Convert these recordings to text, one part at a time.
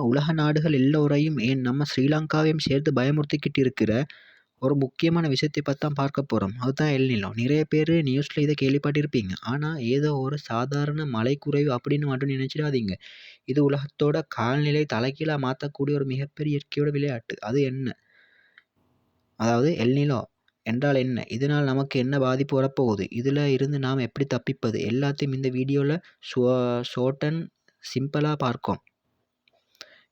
உலக நாடுகள் எல்லோரையும் ஏன் நம்ம ஸ்ரீலங்காவையும் சேர்த்து பயமுறுத்திக்கிட்டு இருக்கிற ஒரு முக்கியமான விஷயத்தை பத்தி தான் பார்க்க போறோம். அதுதான் எல்நிலோ. நிறைய பேரு நியூஸ்ல இத கேள்விப்பட்டிருப்பீங்க. ஆனா ஏதோ ஒரு சாதாரண மழைக்குறைவு அப்படின்னு மட்டும் நினைச்சிடாதீங்க. இது உலகத்தோட காலநிலை தலைகீழா மாத்தக்கூடிய ஒரு மிகப்பெரிய இயற்கையோட விளையாட்டு. அது என்ன? அதாவது எல்நிலோ என்றால் என்ன? இதனால் நமக்கு என்ன பாதிப்பு வரப்போகுது? இதுல இருந்து நாம் எப்படி தப்பிப்பது? எல்லாத்தையும் இந்த வீடியோல ஷார்ட் அண்ட் சிம்பிளா பார்க்கோம்.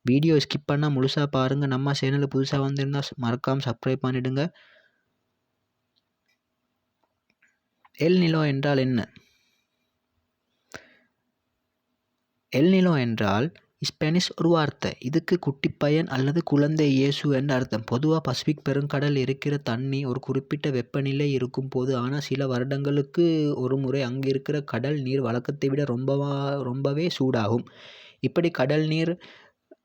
வீடியோ ஸ்கிப் பண்ணா முழுசா பாருங்க. நம்ம சேனலுக்கு புதுசா வந்திருந்தா மறக்காம சப்ஸ்கிரைப் பண்ணிடுங்க. எல்நிலோ என்றால் என்ன? எல்நிலோ என்றால் ஸ்பானிஷ் ஒரு வார்த்தை. இதுக்கு குட்டிப்பையன் அல்லது குழந்தை இயேசு என்று அர்த்தம். பொதுவா பசிபிக் பெருங்கடல் இருக்கிற தண்ணி ஒரு குறிப்பிட்ட வெப்பநிலை இருக்கும்போது, ஆனா சில வருடங்களுக்கு ஒரு முறை அங்கு இருக்கிற கடல் நீர் வழக்கத்தை விட ரொம்பவே சூடாகும். இப்படி கடல் நீர்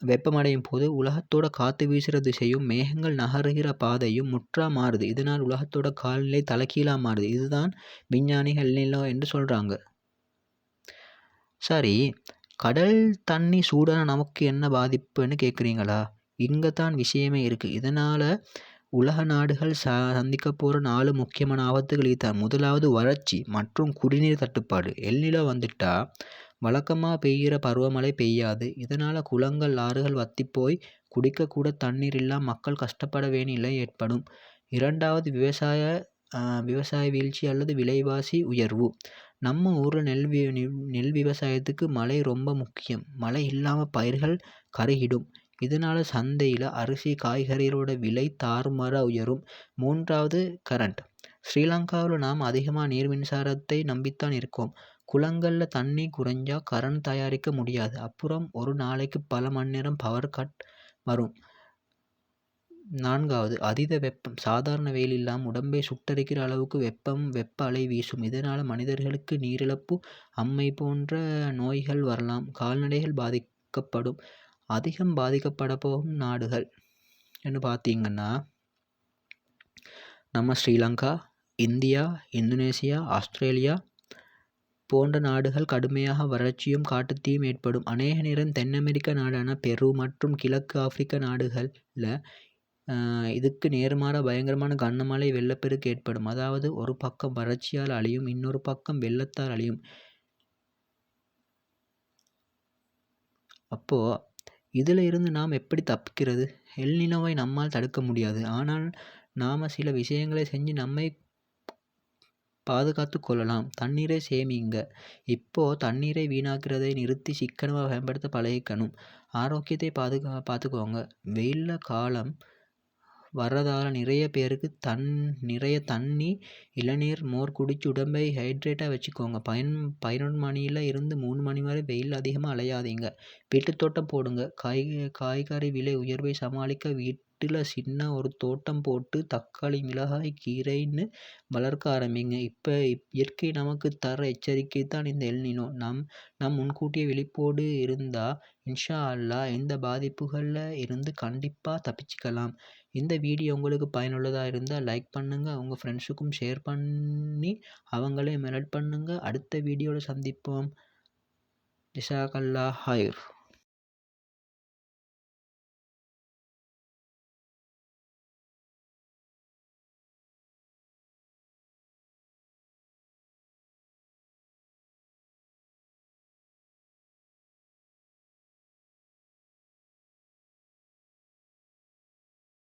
வெப்பமடையும் போது உலகத்தோட காத்து வீசுற திசையும், மேகங்கள் நகருகிற பாதையும் முற்றா மாறுது. இதனால் உலகத்தோட காலநிலை தலைகீழா மாறுது. இதுதான் விஞ்ஞானிகள் எல்நிலோ என்று சொல்றாங்க. சரி, கடல் தண்ணி சூடானா நமக்கு என்ன பாதிப்புன்னு கேட்குறீங்களா? இங்க தான் விஷயமே இருக்கு. இதனால உலக நாடுகள் சந்திக்கப் போற 4 முக்கியமான ஆபத்துகள் இதுதான். முதலாவது வறட்சி மற்றும் குடிநீர் தட்டுப்பாடு. எல்நிலோ வந்துட்டா வழக்கமா பெய்கிற பருவமழை பெய்யாது. இதனால குளங்கள், ஆறுகள் வத்திப் போய் குடிக்க கூட தண்ணீர் இல்லாம மக்கள் கஷ்டப்பட வேண்டிய நிலை ஏற்படும். 2வது விவசாய வீழ்ச்சி அல்லது விலைவாசி உயர்வு. நம்ம ஊர்ல நெல் விவசாயத்துக்கு மழை ரொம்ப முக்கியம். மழை இல்லாம பயிர்கள் கருகிடும். இதனால சந்தையில அரிசி, காய்கறிகளோட விலை தாறுமாறா உயரும். 3வது கரண்ட். ஸ்ரீலங்காவுல நாம் அதிகமா நீர் மின்சாரத்தை நம்பித்தான் இருக்கோம். குளங்கள்ல தண்ணி குறைஞ்சா கரண்ட் தயாரிக்க முடியாது. அப்புறம் ஒரு நாளைக்கு பல மணி நேரம் பவர் கட் வரும். 4வது அதீத வெப்பம். சாதாரண வெயில் இல்லாம உடம்பை சுட்டெரிக்கிற அளவுக்கு வெப்ப அலை வீசும். இதனால மனிதர்களுக்கு நீரிழப்பு, அம்மை போன்ற நோய்கள் வரலாம். கால்நடைகள் பாதிக்கப்படும். அதிகம் பாதிக்கப்படப் போகும் நாடுகள் ன்னு பார்த்தீங்கன்னா, நம்ம ஸ்ரீலங்கா, இந்தியா, இந்தோனேசியா, ஆஸ்திரேலியா போன்ற நாடுகள் கடுமையாக வறட்சியும் காட்டுத்தீயும் ஏற்படும். அநேக நேரம் தென் அமெரிக்க நாடான பெரு மற்றும் கிழக்கு ஆப்பிரிக்க நாடுகள்ல இதுக்கு நேர்மாறா பயங்கரமான கனமழை, வெள்ளப்பெருக்கு ஏற்படும். அதாவது ஒரு பக்கம் வறட்சியால் அழியும், இன்னொரு பக்கம் வெள்ளத்தால் அழியும். அப்போ இதுல இருந்து நாம் எப்படி தப்பிக்கிறது? எல்நிலோவை நம்மால் தடுக்க முடியாது. ஆனால் நாம சில விஷயங்களை செஞ்சு நம்மை பாதுகாத்துக் கொள்ளலாம். தண்ணீரை சேமிங்க. இப்போ தண்ணீரை வீணாக்கிறதை நிறுத்தி சிக்கனமா பயன்படுத்த பழகிக்கணும். ஆரோக்கியத்தை பார்த்துக்கோங்க. வெயில்ல காலம் வர்றதால நிறைய பேருக்கு நிறைய தண்ணி, இளநீர், மோர் குடிச்சு உடம்பை ஹைட்ரேட்டா வச்சுக்கோங்க. 11 மணியில இருந்து 3 மணி வரை வெயில் அதிகமா அலையாதீங்க. வீட்டுத் தோட்டம் போடுங்க. காய்கறி விலை உயர்வை சமாளிக்க வீட்டுல சின்ன ஒரு தோட்டம் போட்டு தக்காளி, மிளகாய், கீரைன்னு வளர்க்க ஆரம்பிங்க. இப்ப இயற்கை நமக்கு தர எச்சரிக்கை தான் இந்த எல்நிலோ. நாம் முன்கூட்டியே விழிப்போடு இருந்தா இன்ஷா அல்லாஹ் இந்த பாதிப்புகள்ல இருந்து கண்டிப்பா தப்பிச்சுக்கலாம். இந்த வீடியோ உங்களுக்கு பயனுள்ளதா இருந்தா லைக் பண்ணுங்க. உங்க ஃப்ரெண்ட்ஸுக்கும் ஷேர் பண்ணி அவங்களையும் அலர்ட் பண்ணுங்க. அடுத்த வீடியோல சந்திப்போம். ஜஸாக்கல்லாஹ் ஹைர்.